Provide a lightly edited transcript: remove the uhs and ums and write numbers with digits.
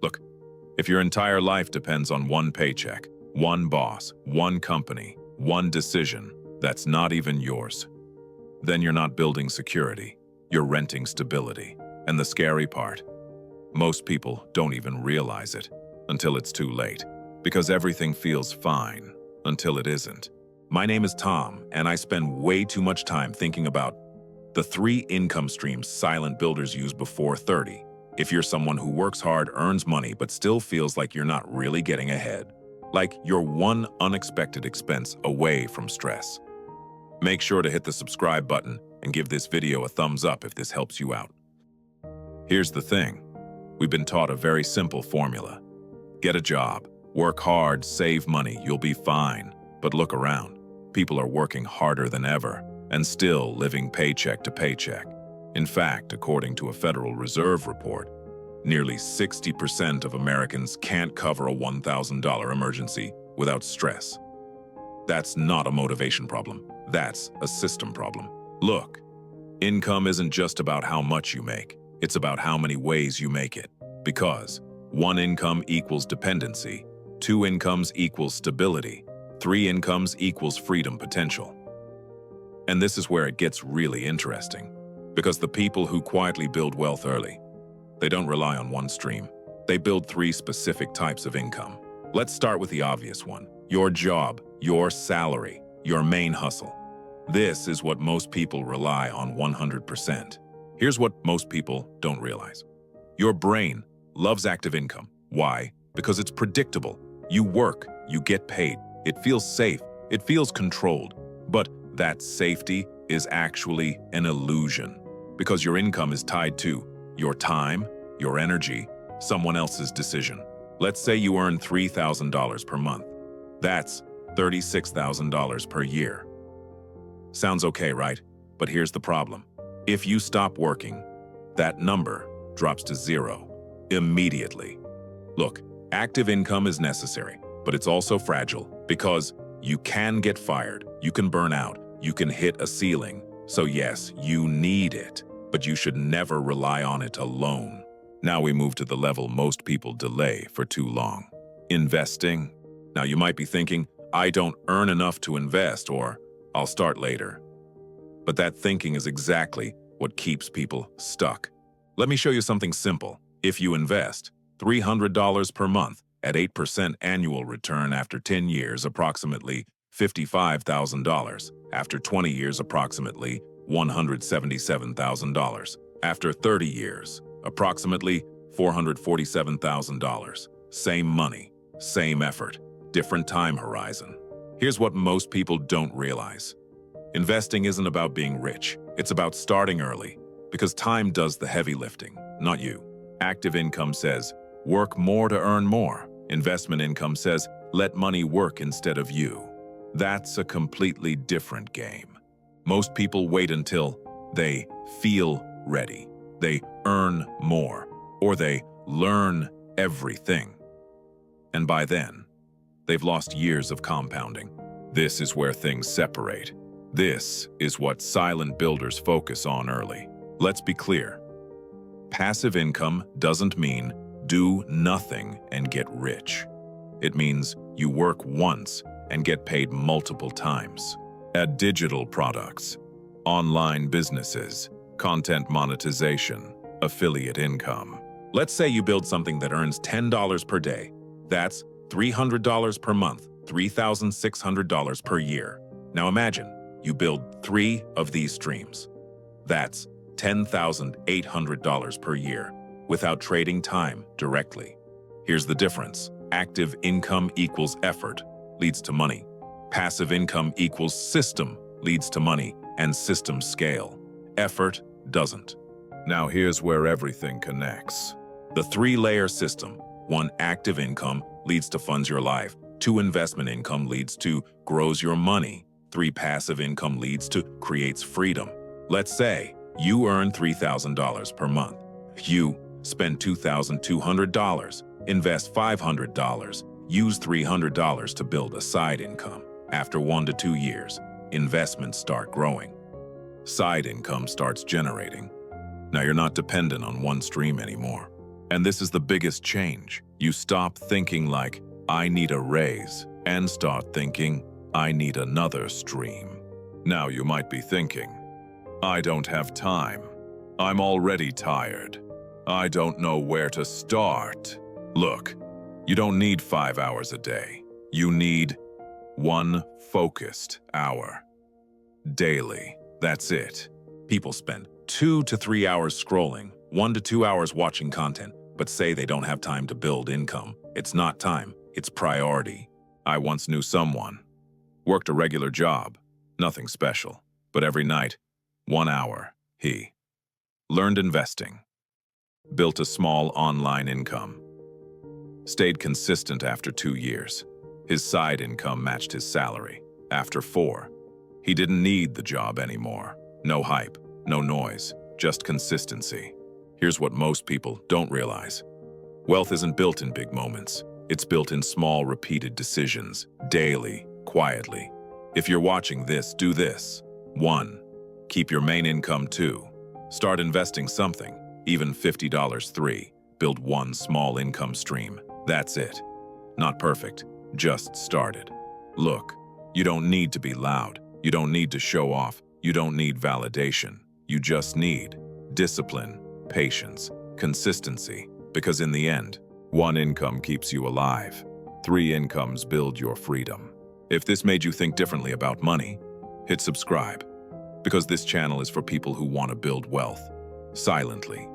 Look, if your entire life depends on one paycheck, one boss, one company, one decision that's not even yours, then you're not building security, you're renting stability. And the scary part, most people don't even realize it until it's too late, because everything feels fine until it isn't. My name is Tom, and I spend way too much time thinking about the 3 income streams silent builders use before 30. If you're someone who works hard, earns money, but still feels like you're not really getting ahead, like you're one unexpected expense away from stress. Make sure to hit the subscribe button and give this video a thumbs up if this helps you out. Here's the thing. We've been taught a very simple formula. Get a job, work hard, save money, you'll be fine. But look around. People are working harder than ever and still living paycheck to paycheck. In fact, according to a Federal Reserve report, nearly 60% of Americans can't cover a $1,000 emergency without stress. That's not a motivation problem. That's a system problem. Look, income isn't just about how much you make. It's about how many ways you make it. Because 1 income equals dependency, 2 incomes equals stability, 3 incomes equals freedom potential. And this is where it gets really interesting. Because the people who quietly build wealth early, they don't rely on one stream. They build 3 specific types of income. Let's start with the obvious one. Your job, your salary, your main hustle. This is what most people rely on 100%. Here's what most people don't realize. Your brain loves active income. Why? Because it's predictable. You work, you get paid. It feels safe. It feels controlled. But that safety is actually an illusion. Because your income is tied to your time, your energy, someone else's decision. Let's say you earn $3,000 per month. That's $36,000 per year. Sounds okay, right? But here's the problem. If you stop working, that number drops to 0 immediately. Look, active income is necessary, but it's also fragile because you can get fired, you can burn out, you can hit a ceiling. So yes, you need it, but you should never rely on it alone. Now we move to the level most people delay for too long. Investing. Now you might be thinking, I don't earn enough to invest, or I'll start later. But that thinking is exactly what keeps people stuck. Let me show you something simple. If you invest $300 per month at 8% annual return after 10 years, approximately $55,000. After 20 years, approximately $177,000. After 30 years, approximately $447,000. Same money, same effort, different time horizon. Here's what most people don't realize. Investing isn't about being rich. It's about starting early, because time does the heavy lifting, not you. Active income says, work more to earn more. Investment income says, let money work instead of you. That's a completely different game. Most people wait until they feel ready, they earn more, or they learn everything. And by then, they've lost years of compounding. This is where things separate. This is what silent builders focus on early. Let's be clear. Passive income doesn't mean do nothing and get rich. It means you work once and get paid multiple times. Add digital products, online businesses, content monetization, affiliate income. Let's say you build something that earns $10 per day. That's $300 per month, $3,600 per year. Now imagine you build 3 of these streams. That's $10,800 per year without trading time directly. Here's the difference. Active income equals effort, leads to money. Passive income equals system, leads to money, and system scale. Effort doesn't. Now here's where everything connects. The 3-layer system. 1 active income leads to funds your life. 2 investment income leads to grows your money. 3 passive income leads to creates freedom. Let's say you earn $3,000 per month. You spend $2,200, invest $500, use $300 to build a side income. After 1 to 2 years, investments start growing. Side income starts generating. Now you're not dependent on one stream anymore. And this is the biggest change. You stop thinking like, I need a raise, and start thinking, I need another stream. Now you might be thinking, I don't have time. I'm already tired. I don't know where to start. Look, you don't need 5 hours a day. You need one focused hour. Daily. That's it. People spend 2 to 3 hours scrolling, 1 to 2 hours watching content, but say they don't have time to build income. It's not time, it's priority. I once knew someone. Worked a regular job, nothing special, but every night, 1 hour, he learned investing, built a small online income, stayed consistent after 2 years. His side income matched his salary. After 4, he didn't need the job anymore. No hype, no noise, just consistency. Here's what most people don't realize. Wealth isn't built in big moments. It's built in small, repeated decisions, daily, quietly. If you're watching this, do this. 1. Keep your main income. 2. Start investing something, even $50. 3. Build one small income stream. That's it. Not perfect, just started. Look, you don't need to be loud. You don't need to show off. You don't need validation. You just need discipline, patience, consistency, because in the end, 1 income keeps you alive. 3 incomes build your freedom. If this made you think differently about money, hit subscribe, because this channel is for people who want to build wealth silently,